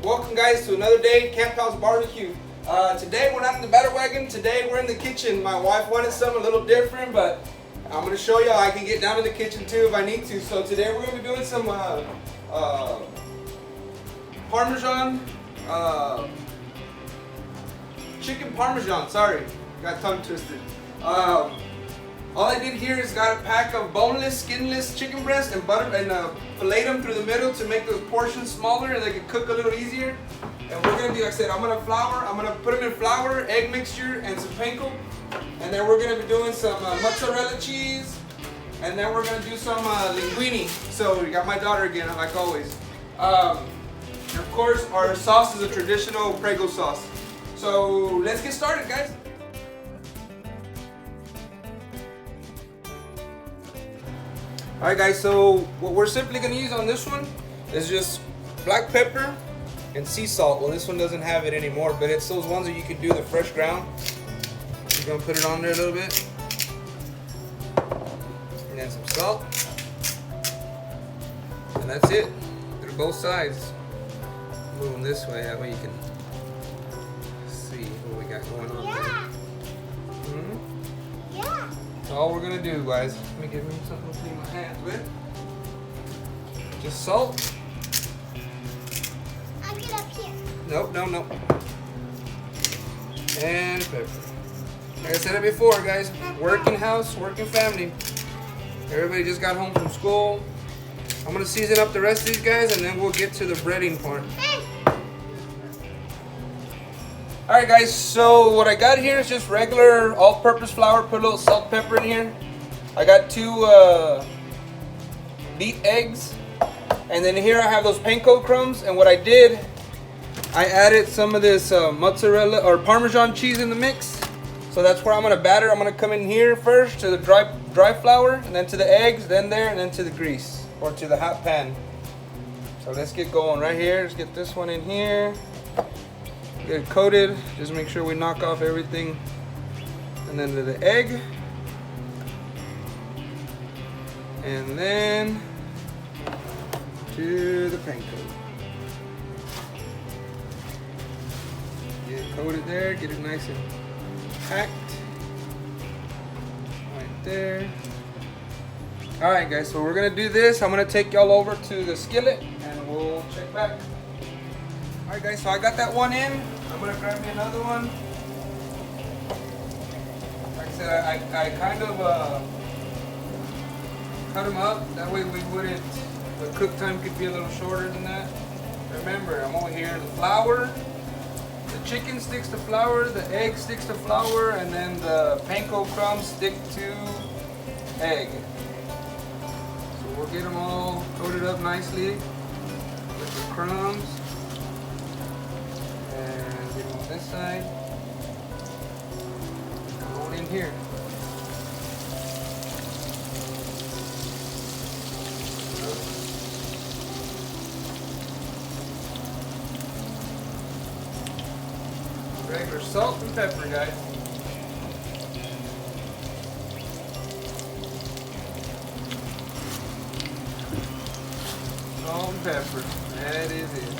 Welcome guys to another day, Camp House Barbecue. Today we're not in the batter wagon, today we're in the kitchen. My wife wanted something a little different, but I'm going to show you how I can get down in the kitchen too if I need to. So today we're going to be doing some Parmesan, chicken Parmesan, sorry, got tongue twisted. All I did here is got a pack of boneless, skinless chicken breast and butter and fillet them through the middle to make those portions smaller and they can cook a little easier. And we're gonna do, like I said, I'm gonna put them in flour, egg mixture, and some panko. And then we're gonna be doing some mozzarella cheese, and then we're gonna do some linguine. So we got my daughter again, like always. And of course, our sauce is a traditional Prego sauce. So let's get started, guys. Alright guys, so what we're simply going to use on this one is just black pepper and sea salt. Well, this one doesn't have it anymore, but it's those ones that you can do the fresh ground. You're going to put it on there a little bit. And then some salt. And that's it. Through both sides. Move them this way, that way you can see what we got going on there. That's all we're gonna do, guys. Let me give me something to clean my hands with. Just salt. I'll get up here. Nope. And pepper. Like I said it before, guys. Working house, working family. Everybody just got home from school. I'm gonna season up the rest of these guys, and then we'll get to the breading part. Alright guys, so what I got here is just regular all-purpose flour. Put a little salt, pepper in here. I got 2 beat eggs. And then here I have those panko crumbs. And what I did, I added some of this mozzarella or Parmesan cheese in the mix. So that's where I'm going to batter. I'm going to come in here first to the dry flour, and then to the eggs, then there, and then to the grease or to the hot pan. So let's get going right here. Let's get this one in here. Get it coated, just make sure we knock off everything, and then to the egg, and then to the panko. Get it coated there, get it nice and packed right there. Alright guys, so we're gonna do this. I'm gonna take y'all over to the skillet and we'll check back. Alright guys, so I got that one in. I'm going to grab me another one. Like I said, I kind of cut them up. That way we wouldn't, the cook time could be a little shorter than that. Remember, I'm over here, the flour, the chicken sticks to flour, the egg sticks to flour, and then the panko crumbs stick to egg. So we'll get them all coated up nicely with the crumbs. This side, come on in here. Regular salt and pepper, guys. Salt and pepper, that is it.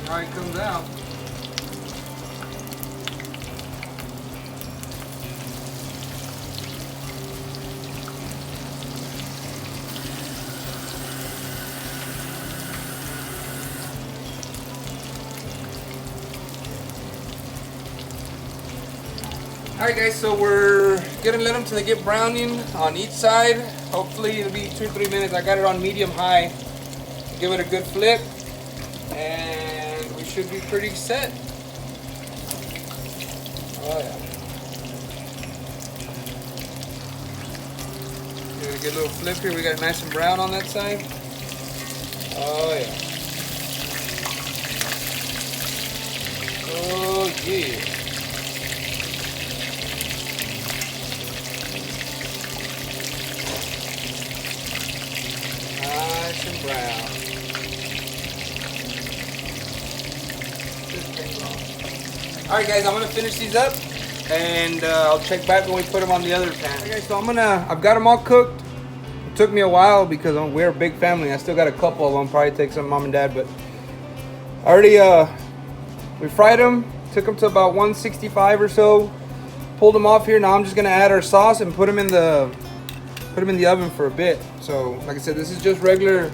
How it comes out. Alright guys, so we're gonna let them till they get browning on each side. Hopefully it'll be 2 or 3 minutes. I got it on medium high. Give it a good flip, and should be pretty set. Oh yeah. Give it a good little flip here. We got it nice and brown on that side. Oh yeah. Oh yeah. Nice and brown. Alright guys, I'm going to finish these up and I'll check back when we put them on the other pan. Okay, so I've got them all cooked. took me a while because we're a big family. I still got a couple of them. Probably take some mom and dad, but I already we fried them. Took them to about 165 or so. Pulled them off here. Now I'm just gonna add our sauce and put them in the oven for a bit. So like I said, this is just regular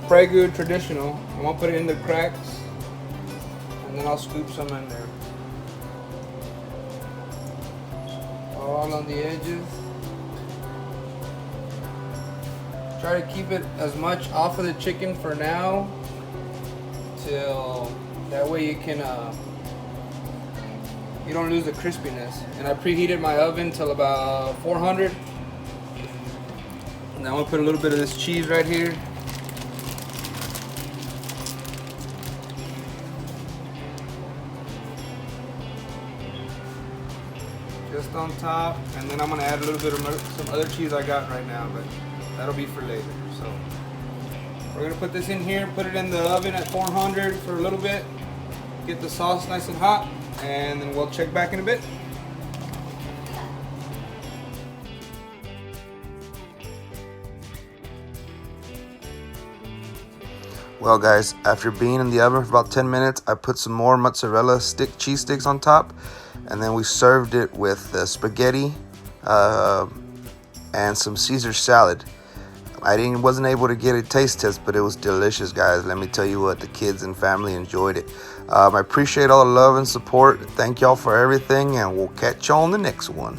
Prego traditional. I'm gonna put it in the cracks, and then I'll scoop some in there. All on the edges. Try to keep it as much off of the chicken for now, till that way you can you don't lose the crispiness. And I preheated my oven till about 400. Now I'm gonna put a little bit of this cheese right here. Just on top, and then I'm gonna add a little bit of some other cheese I got right now, but that'll be for later. So we're gonna put this in here, put it in the oven at 400 for a little bit, get the sauce nice and hot, and then we'll check back in a bit. Well guys, after being in the oven for about 10 minutes, I put some more mozzarella cheese sticks on top, and then we served it with spaghetti and some Caesar salad. Wasn't able to get a taste test, but it was delicious, guys. Let me tell you what, the kids and family enjoyed it. I appreciate all the love and support. Thank y'all for everything, and we'll catch y'all on the next one.